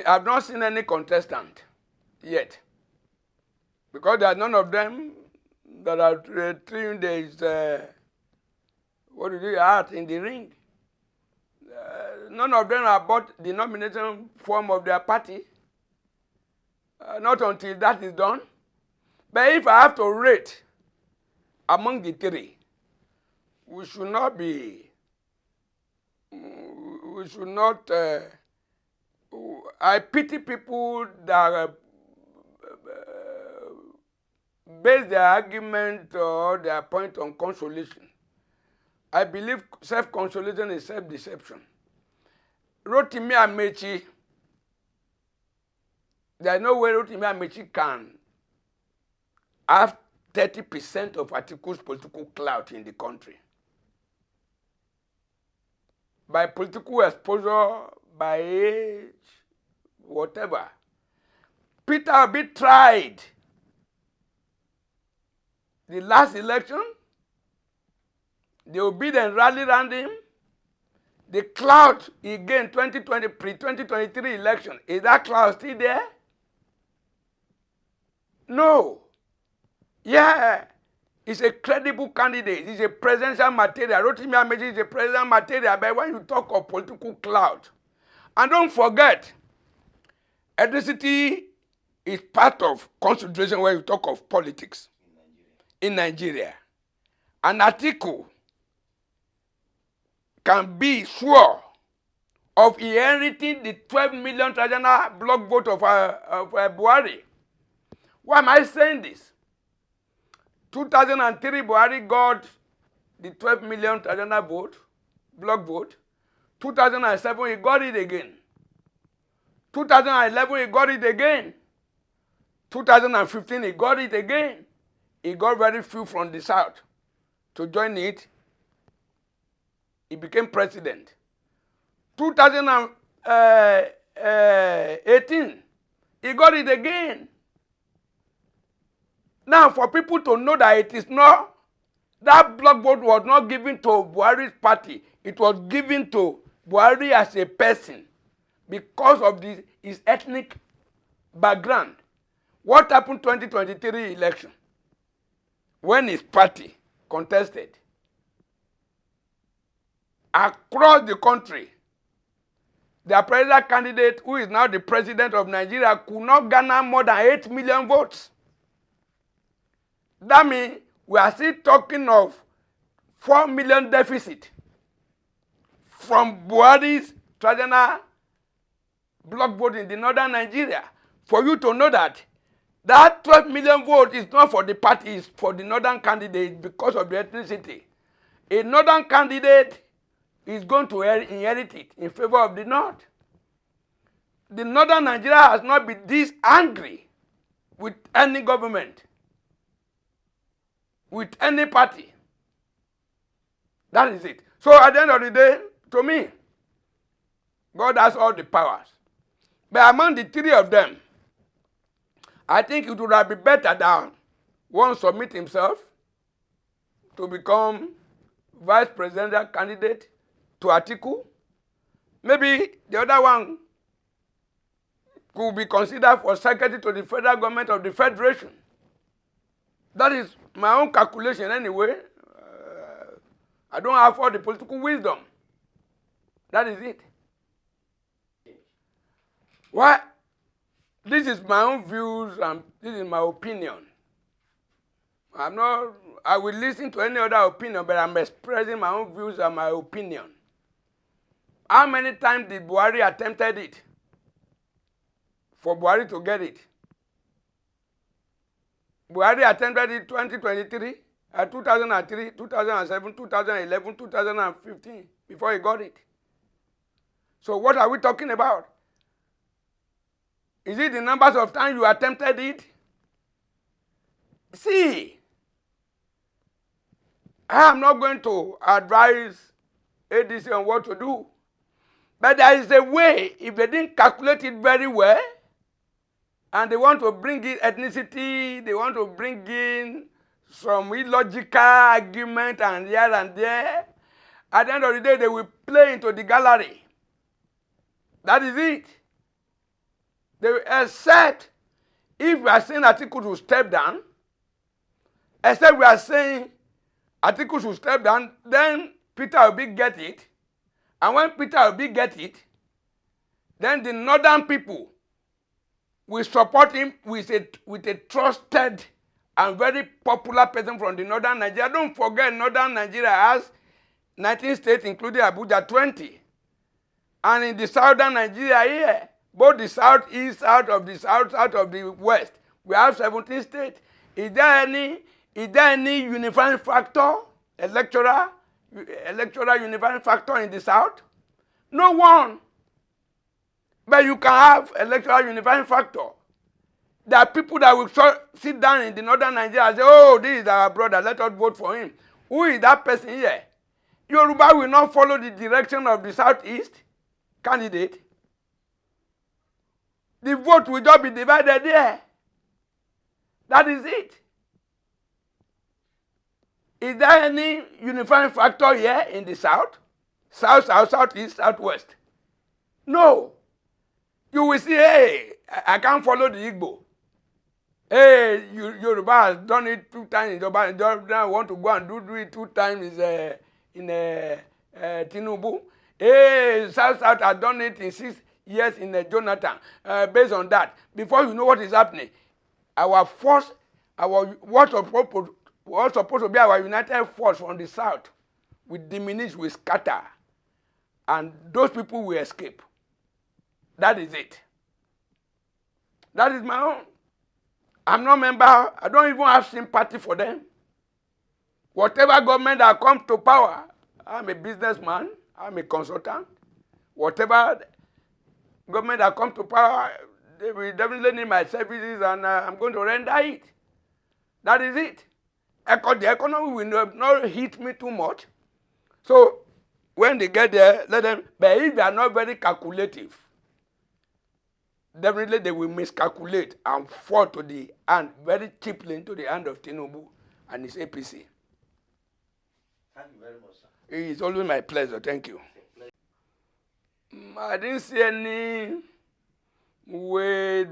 I've not seen any contestant yet, because there are none of them that are trained is what do you art in the ring. None of them have bought the nomination form of their party. Not until that is done. But if I have to rate among the three, we should not be. We should not. I pity people that base their argument or their point on consolation. I believe self-consolation is self-deception. Rotimi Amaechi, there is no way Rotimi Amaechi can have 30% of Atiku's political clout in the country. By political exposure, by age, whatever. Peter Obi tried the last election. The Obi then rallied around him. The Clout again, pre-2023 election. Is that Clout still there? No. Yeah, he's a credible candidate. He's a presidential material. Rotimi Amaechi is a presidential material. But when you talk of political clout, and don't forget, ethnicity is part of consideration when you talk of politics in Nigeria. And Atiku can be sure of inheriting the 12 million traditional block vote of Buhari. Why am I saying this? 2003, Buhari got the 12 million traditional vote, block vote. 2007, he got it again. 2011, he got it again. 2015, he got it again. He got very few from the south to join it. He became president. 2018, he got it again. Now, for people to know that it is not, that block vote was not given to Buhari's party. It was given to Buhari as a person because of his ethnic background. What happened 2023 election? When his party contested, across the country, their presidential candidate, who is now the president of Nigeria, could not garner more than 8 million votes. That means we are still talking of 4 million deficit from Buhari's traditional block vote in the northern Nigeria. For you to know that 12 million vote is not for the party, it's for the northern candidate because of the ethnicity. A northern candidate is going to inherit it in favor of the north. The northern Nigeria has not been this angry with any government, with any party. That is it. So at the end of the day, to me, God has all the powers. But among the three of them, I think it would have been better that one submit himself to become vice presidential candidate to Atiku. Maybe the other one could be considered for secretary to the federal government of the federation. That is my own calculation anyway. I don't have all the political wisdom. That is it. Why? This is my own views and this is my opinion. I will listen to any other opinion, but I'm expressing my own views and my opinion. How many times did Buhari attempted it? For Buhari to get it? Buhari attempted it 2023, 2003, 2007, 2011, 2015, before he got it. So what are we talking about? Is it the numbers of times you attempted it? See, I am not going to advise ADC on what to do. But there is a way, if they didn't calculate it very well, and they want to bring in ethnicity, they want to bring in some illogical argument and here and there, at the end of the day, they will play into the gallery. That is it. Except if we are saying Atiku to step down, except we are saying Atiku should step down, then Peter Obi get it. And when Peter Obi get it, then the northern people will support him with a trusted and very popular person from the northern Nigeria. Don't forget, northern Nigeria has 19 states, including Abuja, 20. And in the southern Nigeria here, both the southeast, south of the west, we have 17 states. Is there any unifying factor, electoral unifying factor in the south? No one. But you can have electoral unifying factor. There are people that will sit down in the northern Nigeria and say, oh, this is our brother, let us vote for him. Who is that person here? Yoruba will not follow the direction of the southeast candidate. The vote will just be divided there. That is it. Is there any unifying factor here in the south? South, southeast, southwest? No. You will see, hey, I can't follow the Igbo. Hey, Yoruba has done it 2 times in Yoruba. I want to go and do it 2 times in Tinubu. Hey, South has done it in 6 years in Jonathan. Based on that, before you know what is happening, what's supposed to be our united force from the south will diminish, will scatter, and those people will escape. That is it. That is my own. I'm not a member. I don't even have sympathy for them. Whatever government that comes to power, I'm a businessman, I'm a consultant. Whatever government that comes to power, they will definitely need my services, and I'm going to render it. That is it. The economy will not hit me too much. So when they get there, let them. But if they are not very calculative, definitely they will miscalculate and fall to the hand, very cheaply into the hand of Tinubu and his APC. Thank you very much, sir. It's always my pleasure. Thank you. I didn't see any way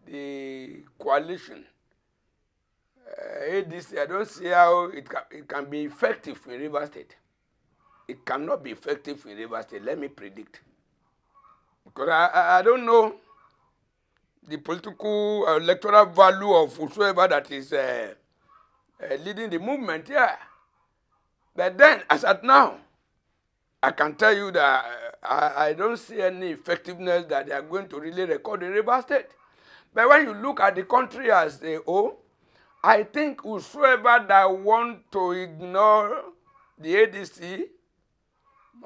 the coalition, ADC, I don't see how it can be effective in Rivers State. It cannot be effective in Rivers State, let me predict. Because I don't know the political electoral value of whosoever that is leading the movement here. But then, as at now, I can tell you that I don't see any effectiveness that they are going to really record in Rivers State. But when you look at the country as a whole, I think whosoever that want to ignore the ADC,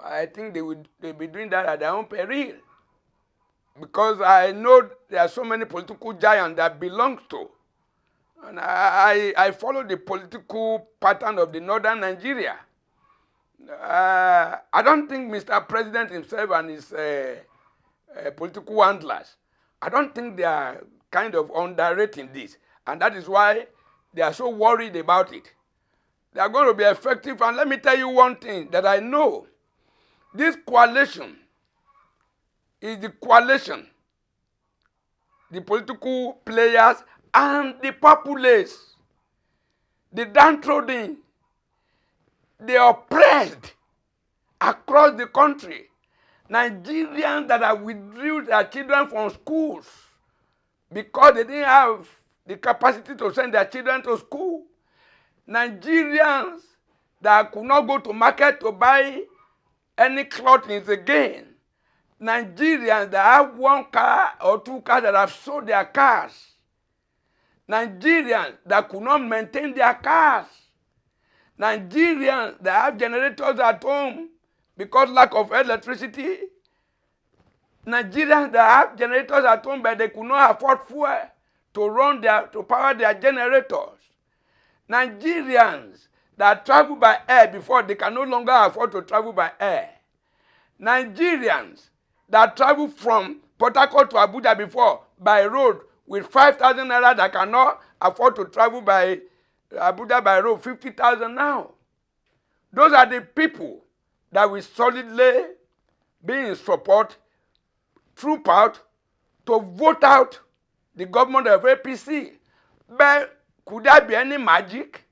I think they'll be doing that at their own peril. Because I know there are so many political giants that belong to. And I follow the political pattern of the northern Nigeria. I don't think Mr. President himself and his political handlers, I don't think they are kind of underrating this. And that is why they are so worried about it. They are going to be effective. And let me tell you one thing that I know. This coalition is the coalition, the political players and the populace, the downtrodden, the oppressed across the country, Nigerians that have withdrew their children from schools because they didn't have the capacity to send their children to school, Nigerians that could not go to market to buy any clothing again, Nigerians that have 1 car or 2 cars that have sold their cars, Nigerians that could not maintain their cars, Nigerians that have generators at home because lack of electricity, Nigerians that have generators at home but they could not afford fuel to power their generators, Nigerians that travel by air before they can no longer afford to travel by air, Nigerians that travel from Port Harcourt to Abuja before by road with 5,000 naira that cannot afford to travel by Abuja by road, 50,000 now. Those are the people that will solidly be in support, troop out to vote out the government of APC. But could there be any magic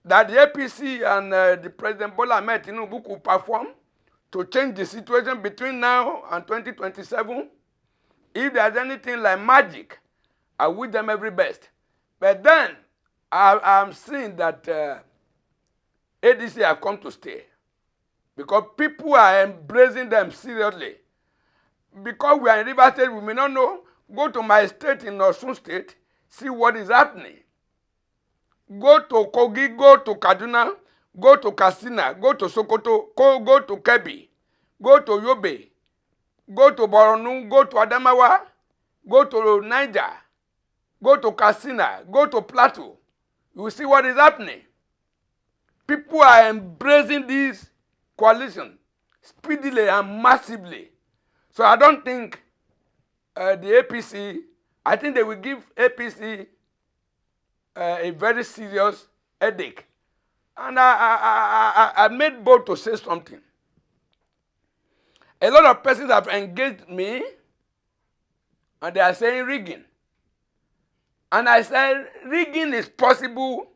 that the APC and the President Bola Ahmed Tinubu could perform to change the situation between now and 2027? If there's anything like magic, I wish them every best. But then, I'm seeing that ADC have come to stay. Because people are embracing them seriously. Because we are in River State, we may not know. Go to my state in Osun State, see what is happening. Go to Kogi, go to Kaduna, go to Katsina, go to Sokoto, go to Kebbi, go to Yobe, go to Borno, go to Adamawa, go to Niger, go to Katsina, go to Plateau. You will see what is happening. People are embracing this coalition speedily and massively. So I don't think the APC, I think they will give APC a very serious headache. And I made bold to say something. A lot of persons have engaged me and they are saying rigging. And I said rigging is possible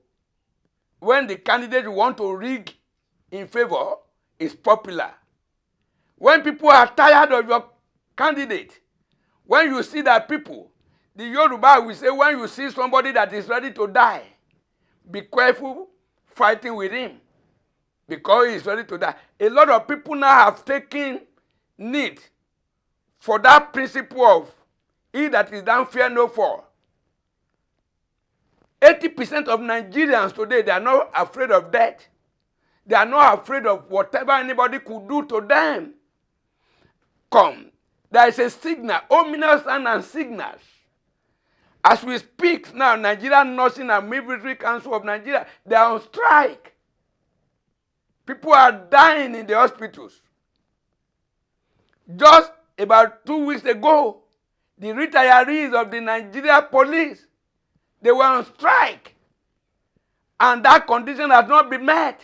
when the candidate you want to rig in favor is popular. When people are tired of your candidate, when you see that people, the Yoruba will say, when you see somebody that is ready to die, be careful fighting with him because he is ready to die. A lot of people now have taken need for that principle of he that is down fear no fall. 80% of Nigerians today, they are not afraid of death. They are not afraid of whatever anybody could do to them. Come, there is a signal, ominous sign and signals. As we speak now, Nigerian Nursing and Midwifery Council of Nigeria, they are on strike. People are dying in the hospitals. Just about 2 weeks ago, the retirees of the Nigeria police, they were on strike. And that condition has not been met.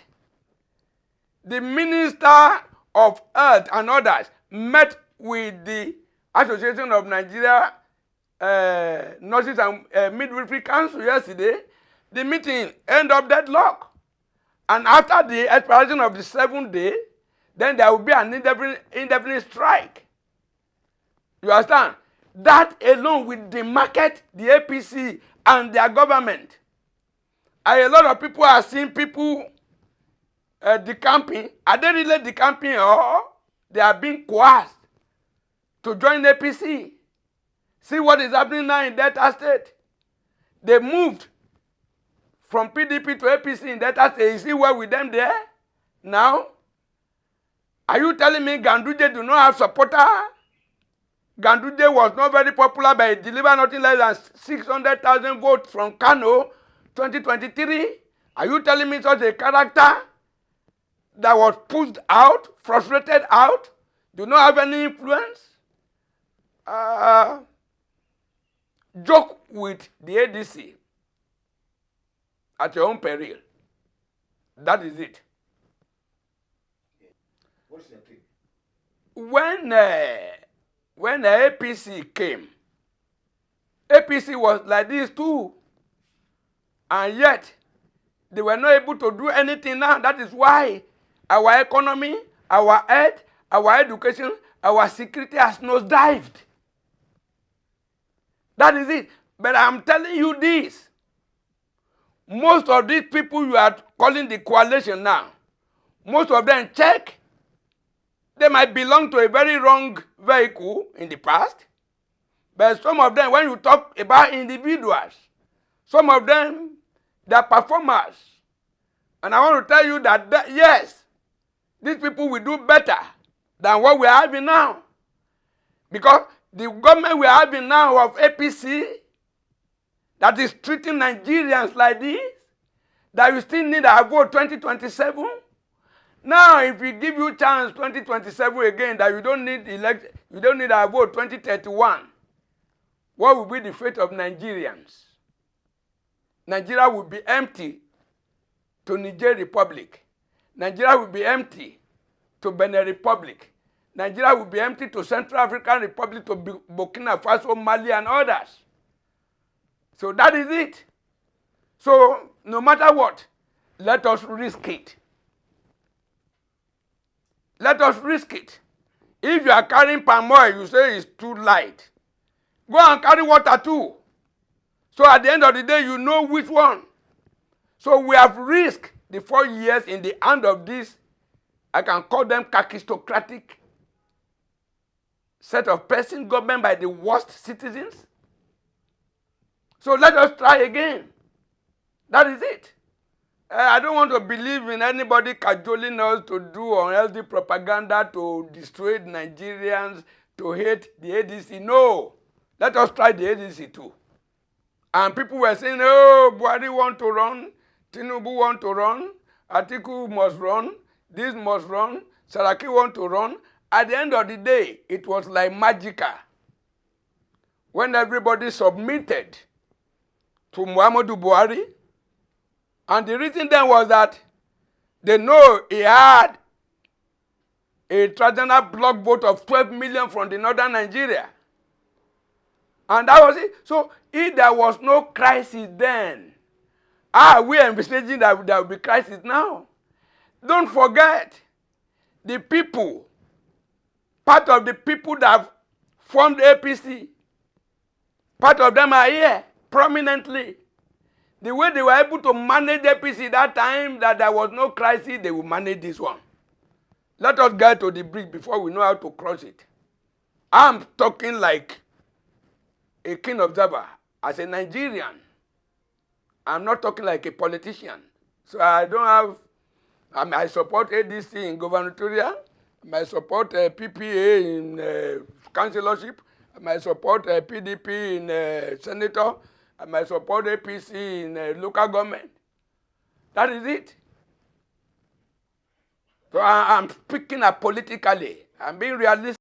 The Minister of Health and others met with the Association of Nigeria Nurses and Midwifery Council yesterday. The meeting ended up deadlock. And after the expiration of the 7th day, then there will be an indefinite strike. You understand? That alone will demarket the APC and their government. And a lot of people are seeing people decamping. Are they really decamping or they are being coerced to join APC? See what is happening now in Delta State. They moved from PDP to APC in Delta State. You see where with them there? Now, are you telling me Ganduje do not have supporter? Ganduje was not very popular, but he delivered nothing less than 600,000 votes from Kano 2023. Are you telling me such a character that was pushed out, frustrated out, do not have any influence? Joke with the ADC at your own peril. That is it. What's your thing? When the APC came, APC was like this too. And yet, they were not able to do anything now. That is why our economy, our health, our education, our security has nosedived. That is it. But I'm telling you this. Most of these people you are calling the coalition now, most of them check. They might belong to a very wrong vehicle in the past. But some of them, when you talk about individuals, some of them, they are performers. And I want to tell you that yes, these people will do better than what we are having now. Because the government we are having now of APC, that is treating Nigerians like this, that you still need a vote 2027. Now, if we give you chance 2027 again, that you don't need a vote 2031, what will be the fate of Nigerians? Nigeria will be empty to Niger Republic. Nigeria will be empty to Benin Republic. Nigeria will be empty to Central African Republic, to Burkina Faso, Mali, and others. So that is it. So no matter what, let us risk it. Let us risk it. If you are carrying palm oil, you say it's too light. Go and carry water too. So at the end of the day, you know which one. So we have risked the 4 years in the hand of this, I can call them kakistocratic set of persons governed by the worst citizens. So let us try again. That is it. I don't want to believe in anybody cajoling us to do unhealthy propaganda to destroy Nigerians, to hate the ADC. No. Let us try the ADC too. And people were saying, oh, Buhari want to run, Tinubu want to run, Atiku must run, this must run, Saraki want to run. At the end of the day, it was like magical. When everybody submitted to Muhammadu Buhari, and the reason then was that they know he had a traditional block vote of 12 million from the northern Nigeria. And that was it. So if there was no crisis then, we are envisaging that there will be crisis now. Don't forget, the people, part of the people that formed APC, part of them are here prominently. The way they were able to manage APC that time that there was no crisis, they will manage this one. Let us get to the bridge before we know how to cross it. I'm talking like a keen observer, as a Nigerian. I'm not talking like a politician. So I don't have, I support ADC in gubernatorial, I support PPA in councillorship, I support PDP in senator, I support APC in local government. That is it. So I'm speaking politically. I'm being realistic.